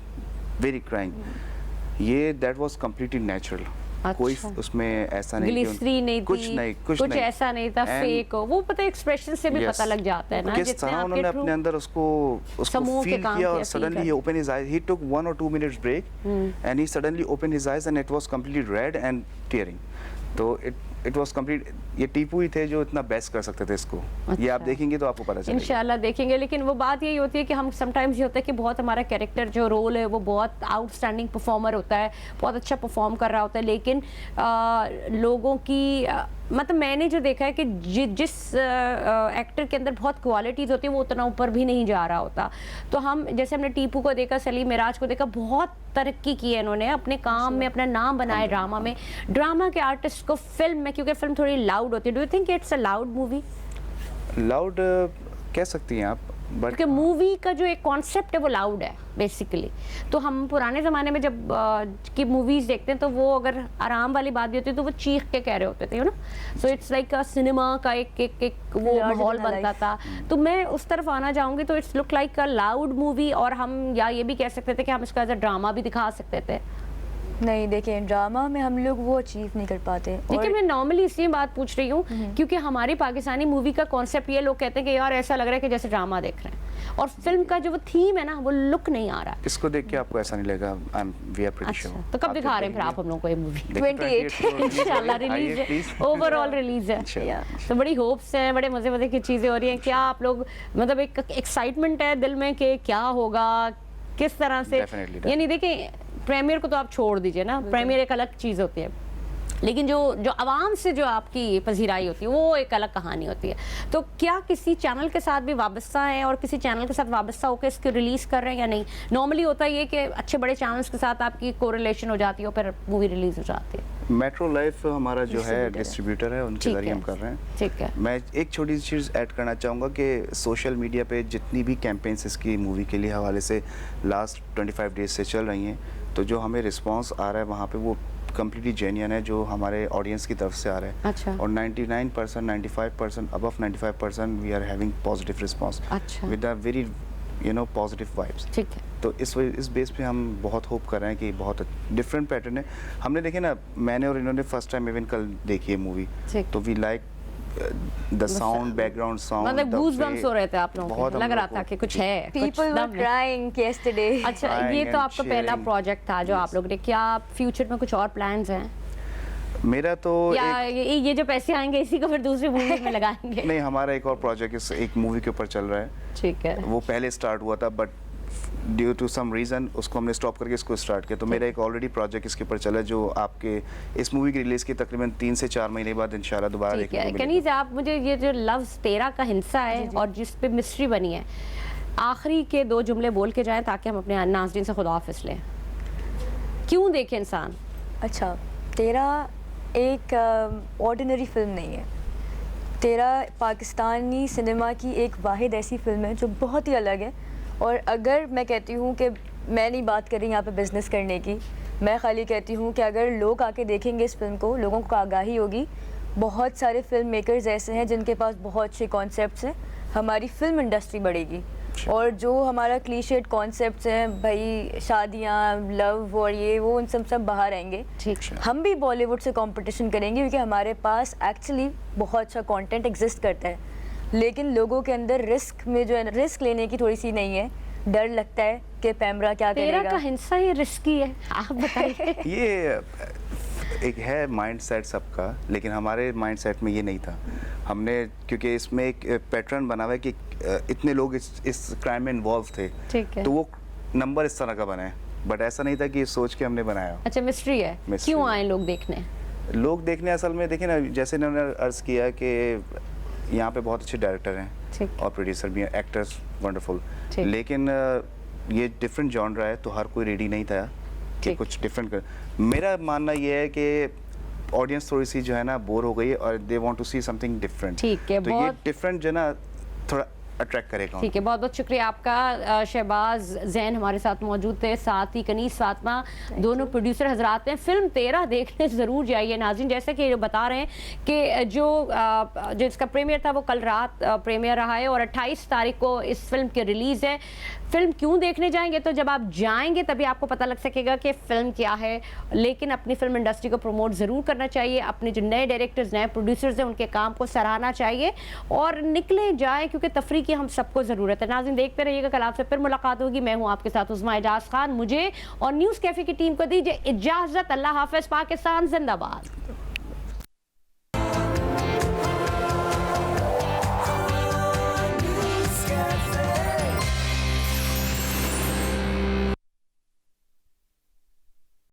very crying, ये दैट वाज कम्प्लीटली नेचुरल। कोई उसमें ऐसा नहीं कि कुछ ऐसा नहीं था फेक हो, वो पता एक्सप्रेशन से भी पता लग जाता है ना, किस तरह उन्होंने अपने अंदर उसको फील किया, और suddenly he open his eyes, he took 1 or 2 minutes break and he suddenly opened his eyes and it was completely red and tearing. तो इट वाज कंप्लीट, ये टीपू ही थे जो इतना बेस्ट कर सकते थे इसको। ये आप अच्छा। देखेंगे तो आपको पता चलेगा। इंशाल्लाह देखेंगे, लेकिन वो बात यही होती है कि हम समटाइम्स ये होता है कि बहुत हमारा कैरेक्टर जो रोल है वो बहुत आउटस्टैंडिंग परफॉर्मर होता है, बहुत अच्छा परफॉर्म कर रहा होता है, लेकिन लोगों की मतलब मैंने जो देखा है कि जिस एक्टर के अंदर बहुत क्वालिटीज़ होती है वो उतना ऊपर भी नहीं जा रहा होता। तो हम जैसे हमने टीपू को देखा, सलीम मिराज को देखा, बहुत तरक्की की है इन्होंने अपने काम में, अपना नाम बनाया ड्रामा में, ड्रामा के आर्टिस्ट को फिल्म में, क्योंकि फिल्म थोड़ी लाउड होती है। Do you think it's a loud movie? Loud कह सकती हैं आप, बट क्योंकि मूवी का जो एक कॉन्सेप्ट है वो लाउड है बेसिकली। तो हम पुराने ज़माने में जब की मूवीज़ देखते हैं तो वो अगर आराम वाली बात भी होती है तो वो चीख के कह रहे होते थे, you know. So it's like cinema का एक वो माहौल बनता था। तो मैं उस तरफ आना चाहूँगी, तो it's look like a loud movie, और हम या ये भी कह सकते थे कि हम इसको एज अ ड्रामा भी दिखा सकते थे। नहीं, देखें, ड्रामा में हम लोग वो अचीव नहीं कर पाते। लेकिन मैं नॉर्मली इसलिए बात पूछ रही हूँ क्योंकि हमारी पाकिस्तानी मूवी का कॉन्सेप्ट ये, लोग कहते हैं कि यार ऐसा लग रहा है कि जैसे ड्रामा देख रहे हैं, और फिल्म का जो वो थीम है ना वो लुक नहीं आ रहा। इसको देख के आपको ऐसा नहीं लगेगा। We are pretty sure. अच्छा, तो कब दिखा रहे हैं फिर आप हम लोग को ये मूवी? 28 इंशाल्लाह रिलीज है, ओवरऑल रिलीज है। तो बड़ी होप्स हैं, बड़े मजे की चीजें हो रही हैं। क्या आप लोग मतलब एक एक्साइटमेंट है दिल में कि क्या होगा, किस तरह से? यानी देखिए, प्रीमियर को तो आप छोड़ दीजिए ना, प्रीमियर एक अलग चीज़ होती है, लेकिन जो आवाम से जो आपकी पजीराई होती है वो एक अलग कहानी होती है। तो क्या किसी चैनल के साथ भी वाबस्ता है और किसी चैनल के साथ वाबस्ता होकर इसको रिलीज़ कर रहे हैं या नहीं? नॉर्मली होता है ये कि अच्छे बड़े चैनल्स के साथ आपकी कोरिलेशन हो जाती है और फिर मूवी रिलीज़ हो जाती है। मेट्रो लाइफ हमारा जो है डिस्ट्रीब्यूटर है, उनके जरिए हम कर रहे हैं। ठीक है। मैं एक छोटी सी चीज़ ऐड करना चाहूँगा कि सोशल मीडिया पे जितनी भी कैंपेन्स इसकी मूवी के लिए हवाले से लास्ट 25 डेज से चल रही हैं, तो जो हमें रिस्पांस आ रहा है वहाँ पे वो कम्प्लीटली जेन्युइन है, जो हमारे ऑडियंस की तरफ से आ रहा है। अच्छा। और 99%, 95%, above 95% we are having positive response अच्छा। With a very positive vibes. ठीक है। तो इस बेस पे हम बहुत होप कर रहे हैं कि बहुत डिफरेंट पैटर्न है। हमने देखे ना, मैंने और इन्होंने फर्स्ट टाइम इवन कल देखी है मूवी, तो we like the sound, background sound, मतलब गूज़बम्स हो रहे थे आप लोगों को, लग रहा था कि कुछ है, People were crying yesterday. अच्छा, ये तो आपका पहला प्रोजेक्ट था जो आप लोग ने, क्या फ्यूचर में कुछ और प्लान्स हैं? मेरा तो या ये जो पैसे आएंगे इसी को फिर दूसरी मूवी में लगाएंगे? नहीं, हमारा एक और प्रोजेक्ट एक मूवी के ऊपर चल रहा है। ठीक है। वो पहले स्टार्ट हुआ था, but due to some reason उसको हमने स्टॉप करके इसको स्टार्ट किया। तो मेरा एक ऑलरेडी प्रोजेक्ट इसके ऊपर चला है, जो आपके इस मूवी की रिलीज़ के तकरीबन 3 से 4 महीने बाद इंशाल्लाह दोबारा देखने को मिलेगा। कनीज़, आप मुझे ये जो लव्स तेरा का हिस्सा है और जिस पे मिस्ट्री बनी है, आखिरी के 2 जुमले बोल के जाएं ताकि हम अपने नाज़रीन से खुदाफिज़ लें। क्यों देखे इंसान? अच्छा, तेरा एक ऑर्डिनरी फिल्म नहीं है। तेरा पाकिस्तानी सिनेमा की एक वाहिद ऐसी फिल्म है जो बहुत ही अलग है। और अगर मैं कहती हूँ कि मैं नहीं बात कर रही यहाँ पे बिज़नेस करने की, मैं खाली कहती हूँ कि अगर लोग आके देखेंगे इस फिल्म को, लोगों को आगाही होगी। बहुत सारे फिल्म मेकर्स ऐसे हैं जिनके पास बहुत अच्छे कॉन्सेप्ट्स हैं, हमारी फिल्म इंडस्ट्री बढ़ेगी। और जो हमारा क्लीशेड कॉन्सेप्ट्स हैं भाई, शादियाँ, लव और ये वो, उन सब बाहर आएंगे। ठीक है। हम भी बॉलीवुड से कंपटीशन करेंगे क्योंकि हमारे पास एक्चुअली बहुत अच्छा कंटेंट एग्जिस्ट करता है, लेकिन लोगों के अंदर रिस्क में जो है, रिस्क लेने की थोड़ी सी नहीं है। डर लगता है कि पैमरा क्या करेगा। तेरा का हिस्सा ये रिस्की है, आप बताइए। ये एक है माइंडसेट सबका, लेकिन हमारे माइंडसेट में ये नहीं था। हमने क्योंकि इसमें एक पैटर्न बना हुआ है कि इतने लोग इस क्राइम में इन्वॉल्व थे, ठीक है, तो वो नंबर इस तरह का बना है, बट ऐसा नहीं था कि सोच के हमने बनाया। अच्छा, मिस्ट्री है। क्यों आए लोग देखने? लोग देखने असल में देखिए ना, जैसे इन्होंने अर्ज किया कि यहाँ पे बहुत अच्छे डायरेक्टर हैं और प्रोड्यूसर भी हैं, एक्टर्स वंडरफुल, लेकिन ये डिफरेंट जॉनरा है, तो हर कोई रेडी नहीं था कि कुछ डिफरेंट कर। मेरा मानना ये है कि ऑडियंस थोड़ी सी जो है ना बोर हो गई है और they want to see something different. ठीक है, तो ये डिफरेंट जो है ना थोड़ा अट्रैक्ट करेगा। ठीक है, बहुत बहुत शुक्रिया आपका। शहबाज जैन हमारे साथ मौजूद थे, साथ ही कनीज़ फातिमा, दोनों प्रोड्यूसर हजरात हैं। फिल्म तेरा देखने ज़रूर जाइए नाज़रीन। जैसे कि बता रहे हैं कि जो इसका प्रीमियर था वो कल रात प्रीमियर रहा है और 28 तारीख को इस फिल्म की रिलीज़ है। फिल्म क्यों देखने जाएंगे? तो जब आप जाएंगे तभी आपको पता लग सकेगा कि फ़िल्म क्या है। लेकिन अपनी फिल्म इंडस्ट्री को प्रमोट ज़रूर करना चाहिए, अपने जो नए डायरेक्टर्स, नए प्रोड्यूसर्स हैं उनके काम को सराहना चाहिए और निकले जाएँ, क्योंकि तफरी की हम सबको ज़रूरत है। नाज़रीन, देखते रहिएगा, कल आपसे फिर मुलाकात होगी। मैं हूँ आपके साथ उस्मा एजाज खान। मुझे और न्यूज़ कैफ़े की टीम को दीजिए इजाज़त। अल्लाह हाफ़िज़। पाकिस्तान जिंदाबाद।